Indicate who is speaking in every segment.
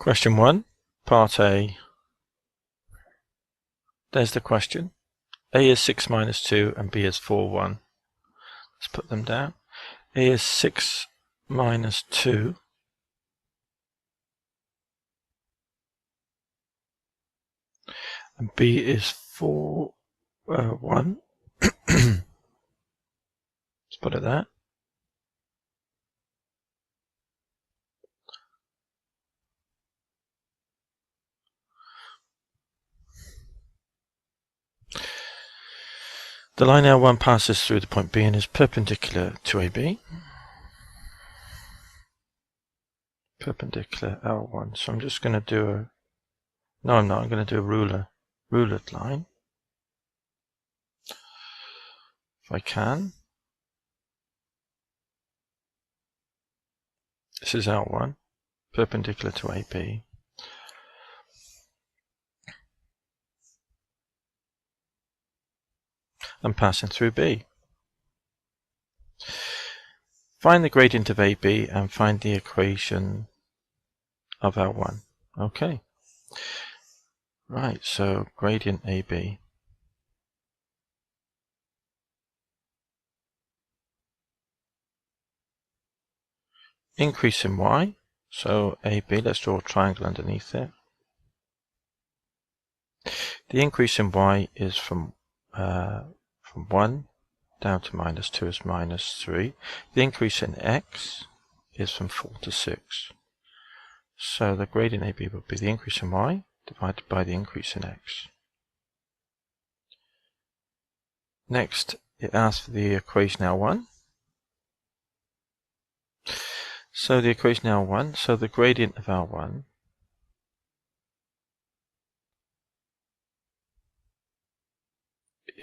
Speaker 1: Question 1, Part A. There's the question. A is 6 minus 2 and B is 4, 1. Let's put them down. A is 6 minus 2. And B is 4, 1. Let's put it there. The line L1 passes through the point B and is perpendicular to AB. Perpendicular L1. So I'm just going to do a... No, I'm not. I'm going to do a rulered line. If I can. This is L1, perpendicular to AB. And passing through B. Find the gradient of AB and find the equation of L1. Okay. Right, so gradient AB. Increase in Y. So AB, let's draw a triangle underneath it. The increase in Y is from 1 down to minus 2 is minus 3. The increase in X is from 4 to 6. So the gradient AB would be the increase in Y divided by the increase in X. Next, it asks for the equation L1. So the equation L1, so the gradient of L1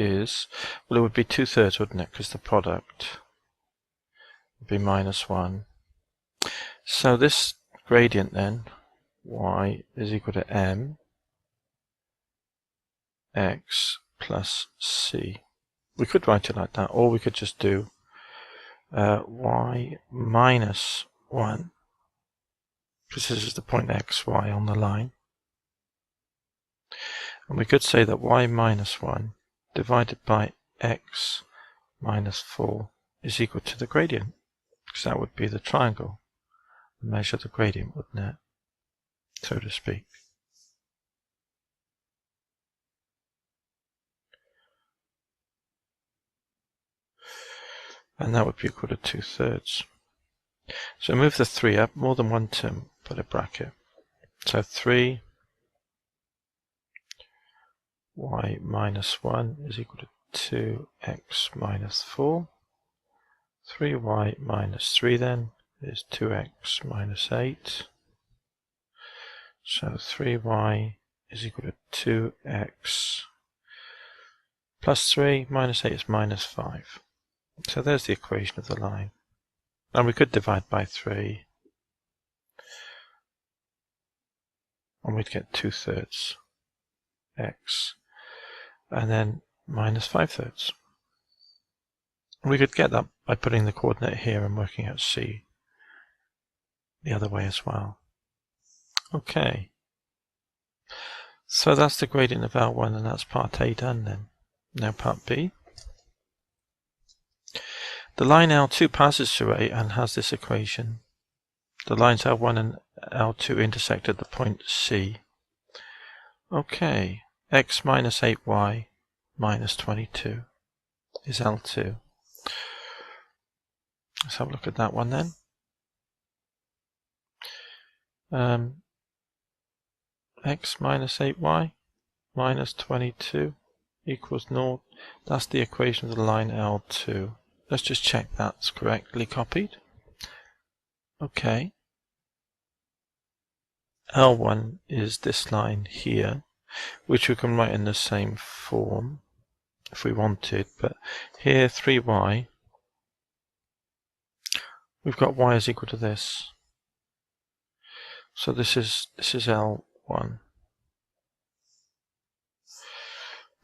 Speaker 1: is, well, it would be 2/3, wouldn't it? Because the product would be minus 1. So this gradient then, Y is equal to M X plus C. We could write it like that, or we could just do Y minus 1, because this is the point X, Y on the line. And we could say that Y minus 1 divided by X minus 4 is equal to the gradient, because that would be the triangle. Measure the gradient, wouldn't it? So to speak. And that would be equal to 2/3. So move the 3 up, more than one term, put a bracket. So 3 Y minus 1 is equal to 2x minus 4. 3y minus 3 then is 2x minus 8. So 3y is equal to 2x plus 3 minus 8 is minus 5. So there's the equation of the line. And we could divide by 3. And we'd get 2/3 x. And then minus 5/3. We could get that by putting the coordinate here and working out C the other way as well. Okay. So that's the gradient of L1, and that's part A done then. Now part B. The line L2 passes through A and has this equation. The lines L1 and L2 intersect at the point C. Okay. X minus 8y minus 22 is L2. Let's have a look at that one then. X minus 8y minus 22 equals 0. That's the equation of the line L2. Let's just check that's correctly copied. Okay. L1 is this line here, which we can write in the same form if we wanted, but here 3y, we've got y is equal to this. So this is L1.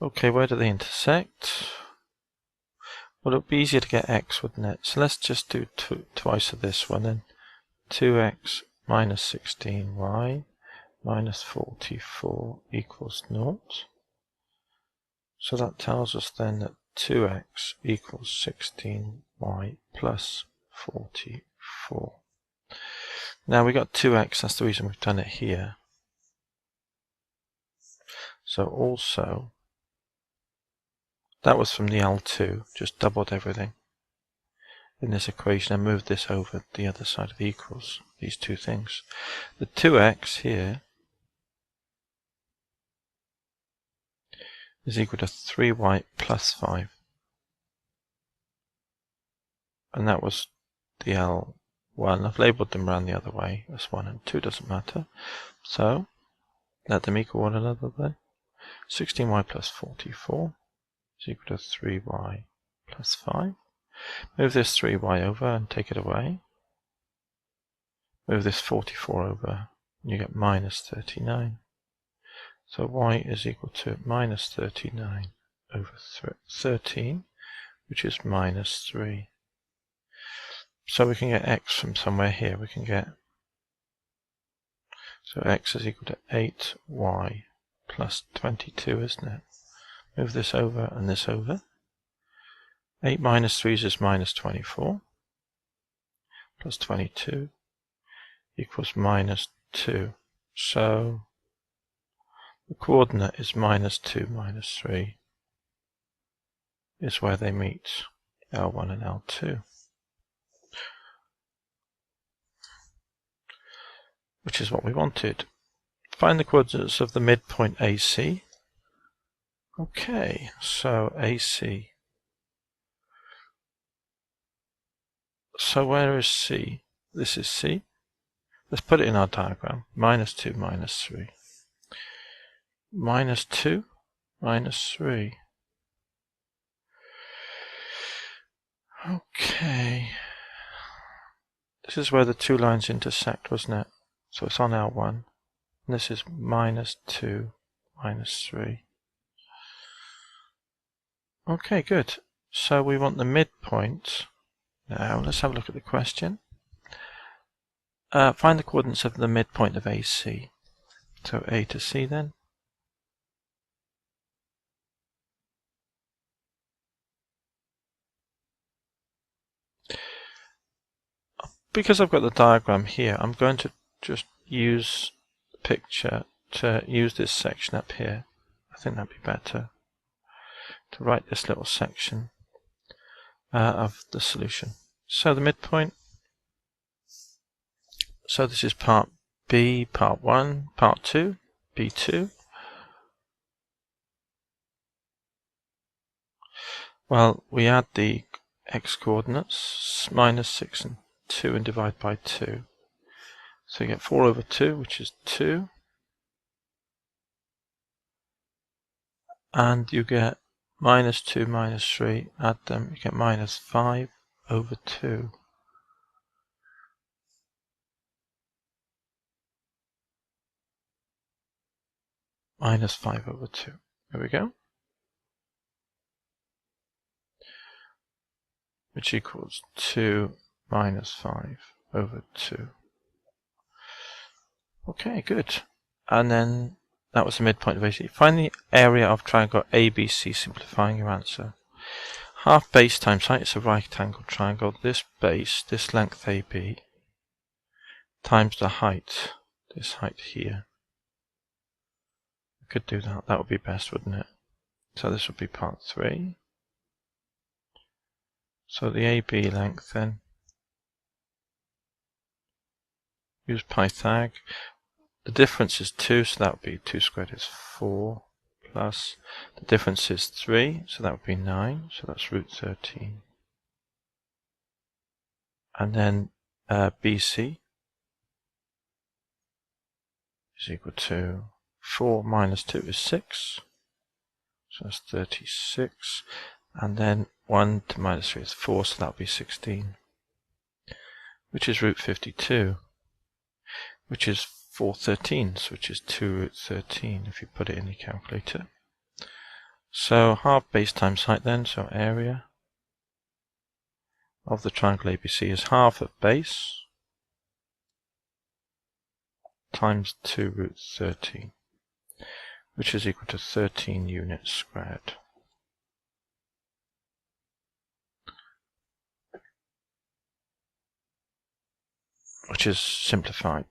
Speaker 1: Okay, where do they intersect? Well, it would be easier to get x, wouldn't it? So let's just do twice of this one then. 2x minus 16y minus 44 equals 0. So that tells us then that 2x equals 16y plus 44. Now we got 2x, that's the reason we've done it here. So also, that was from the L2, just doubled everything in this equation and moved this over the other side of the equals, these two things. The 2x here is equal to 3y plus 5. And that was the L1. I've labelled them around the other way as 1 and 2, doesn't matter. So, let them equal one another then. 16y plus 44 is equal to 3y plus 5. Move this 3y over and take it away. Move this 44 over and you get minus 39. So y is equal to minus 39 over 13, which is minus 3. So we can get x from somewhere here. We can get, so x is equal to 8y plus 22, isn't it? Move this over and this over. 8 minus 3 is minus 24, plus 22 equals minus 2. So the coordinate is minus 2 minus 3 is where they meet, L1 and L2. Which is what we wanted. Find the coordinates of the midpoint AC. Okay, so AC. So where is C? This is C. Let's put it in our diagram. Minus 2, minus 3. Minus 2, minus 3. Okay. This is where the two lines intersect, wasn't it? So it's on L1. And this is minus 2, minus 3. Okay, good. So we want the midpoint. Now let's have a look at the question. Find the coordinates of the midpoint of AC. So A to C then. Because I've got the diagram here, I'm going to just use the picture to use this section up here. I think that'd be better to write this little section of the solution. So the midpoint, so this is part B, part 1, part 2, B2. Well, we add the x coordinates, minus 6 and 2, and divide by 2. So you get 4 over 2, which is 2. And you get minus 2 minus 3, add them, you get minus 5 over 2. Minus 5 over 2. There we go. Which equals 2 minus 5 over 2. Okay, good. And then that was the midpoint of AC. Find the area of triangle ABC, simplifying your answer. Half base times height is a right angle triangle. This base, this length AB, times the height, this height here. We could do that. That would be best, wouldn't it? So this would be part 3. So the AB length then, use Pythag. The difference is 2, so that would be 2 squared is 4, plus the difference is 3, so that would be 9, so that's root 13. And then BC is equal to 4 minus 2 is 6, so that's 36. And then 1 to minus 3 is 4, so that would be 16, which is root 52, which is 4/13, which is 2 root 13 if you put it in your calculator. So half base times height then, so area of the triangle ABC is half of base times 2 root 13, which is equal to 13 units squared. Which is simplified